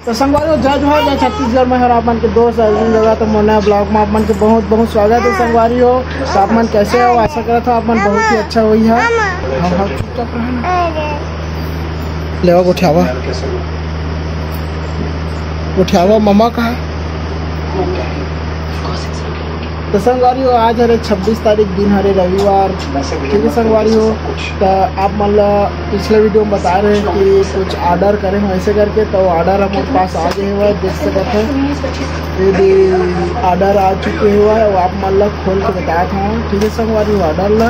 तो संगवारी जय जोहार जय छत्तीसगढ़ में हर आप मन के दोस्त अर्जुन जगह तो मोना ब्लॉग में आप मन के बहुत बहुत स्वागत है। संगवारी हो तो आप मन कैसे हो, आशा करता हूँ आप मन बहुत ही अच्छा हुई है। हम चुपचाप ले उठावा मम्मा का है। तो संगवारी हो आज हरे 26 तारीख दिन हरे रविवार, ठीक है संगवारी हो। तो आप मान लो पिछले वीडियो में बता रहे हैं कि कुछ ऑर्डर करें ऐसे करके, तो ऑर्डर हमारे पास आ गए हुआ है, देख सकते हैं ये ऑर्डर आ चुके हुआ है। वो आप मान लो खोल के बताया था, ठीक है संगवारी हो। ऑर्डर ला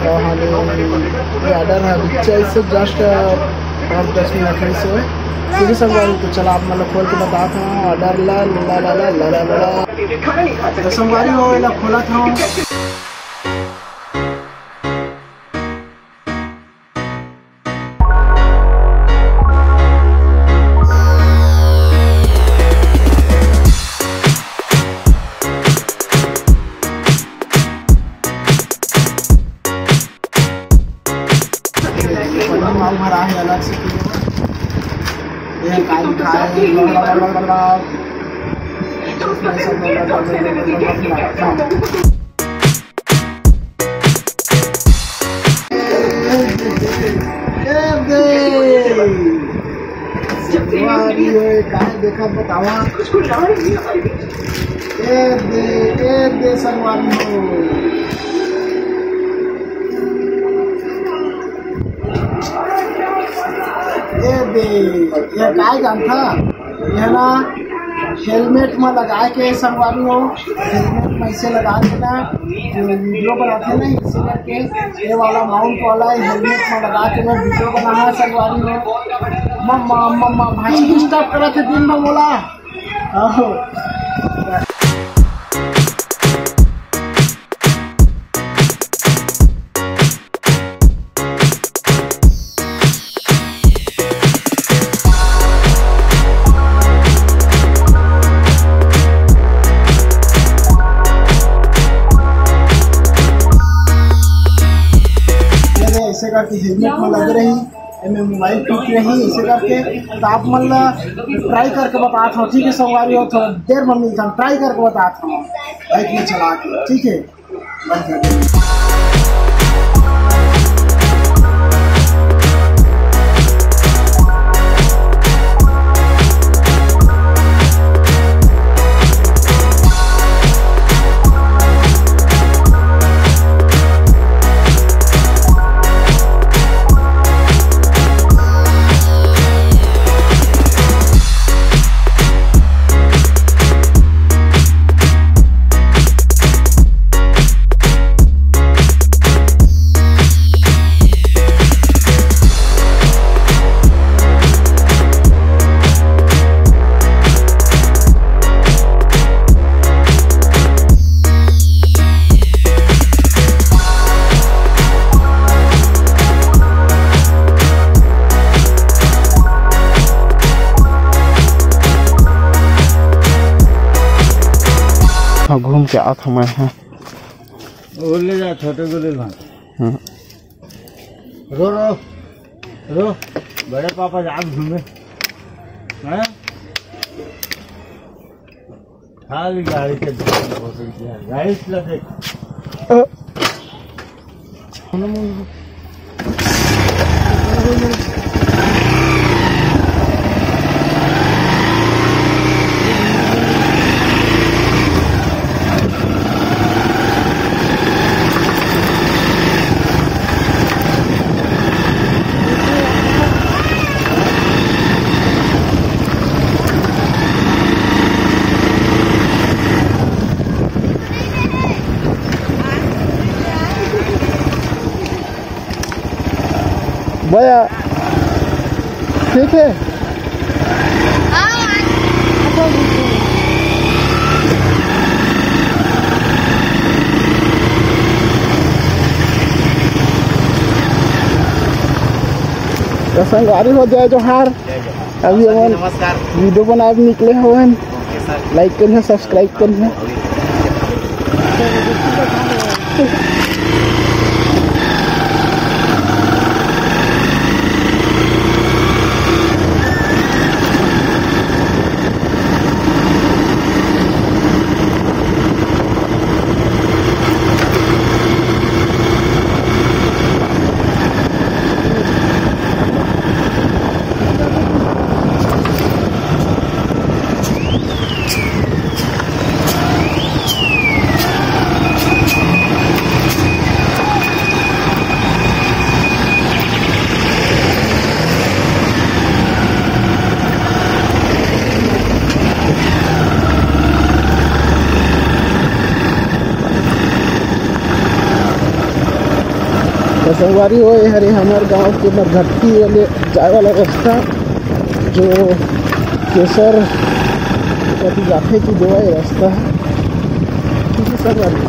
तो हमें ये ऑर्डर है नीचे से जस्ट 10 मिनट में से, ठीक है संगवारी। तो चला आप मतलब खोल के बताता हूँ ऑर्डर ला ला ला ला ला ला ला तो संगवारी हो ला खोला था। माल भरा है अलग से, ये काई खाए देखा बतावा दे संगवारी हो। ये काय गान था यह ना हेलमेट में लगा के संगवारी हो, हेलमेट में इसे लगा के ना वीडियो बनाते ना, इसे करके ये वाला माउंट वाला हेलमेट में लगा के मैं वीडियो बना है संगवारी हो। मम्मा मम्मा भाई डिस्टर्ब करे थे दिन में बोला। ऐसे करके हेलमेट में लग रही में मोबाइल टूट रही, ऐसे करके तो आप मतलब ट्राई करके बताता हूँ, ठीक है संगवारी हो। थोड़ा देर में मिलता हूँ, ट्राई करके बताता हूँ बाइक में चला के, ठीक है। घूम के आता मैं है ले जा छोटे को ले रो रो रो बड़े पापा जा घूमे हैं खाली गाड़ी के गाड़ी लगे भैया ठीक है। तो संगवारी हो जय जोहार। अभी नमस्कार वीडियो बनाए निकले हो, लाइक करिए सब्सक्राइब करिए। संगवारी हो ये हरे हमारे गांव के मरघट्टी वाले जाए वाला रास्ता जो केसर कभी जाते की जो है रास्ता है। ठीक है संगवारी,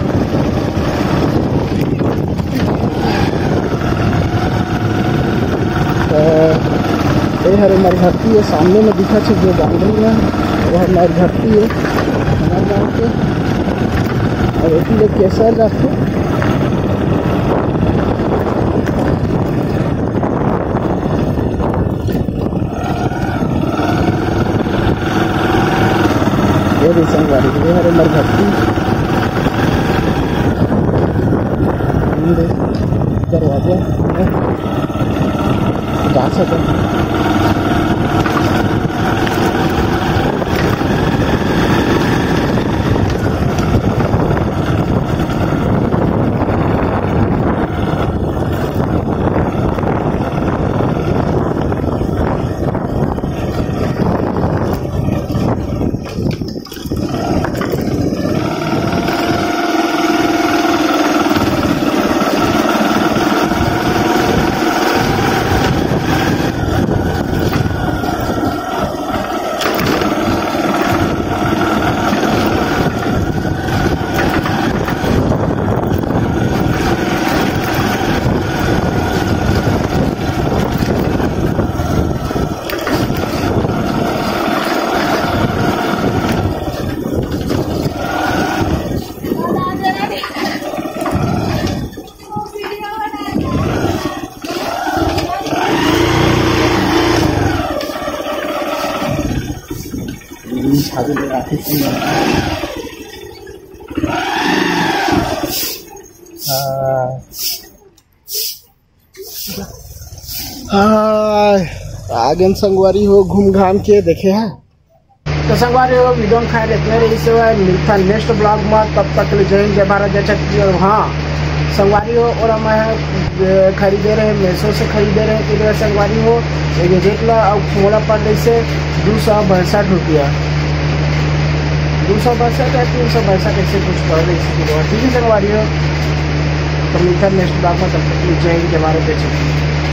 ये हरे मरघट्टी है सामने में दिखा छे जो बाउंड्री है वह मरघट्टी है हमारे गाँव के, और इसी केसर जाते ये संगवारी ये हरे मरघट्टी दरवाजा जा सके। आगे संगवारी हो घूम घाम के देखे हैं तो संगवारी हो वीडियो खाए इतने रही से मिलता नेक्स्ट ब्लॉग में, तब तक जय हिंद जय भारत जय छत्तीसगढ़। और हाँ संगवारी हो और मैं खरीदे रहे मेसो से खरीदे रहे तो संगवारी हो एक जेटला मोला पड़ रही से 262 रुपया 262 या 362 ऐसे कुछ पड़ रही है। ठीक है संगवारी हो तो मिलता नेक्स्ट ब्लॉग में, तब तक जय हिंद जय भारत जय छत्तीसगढ़।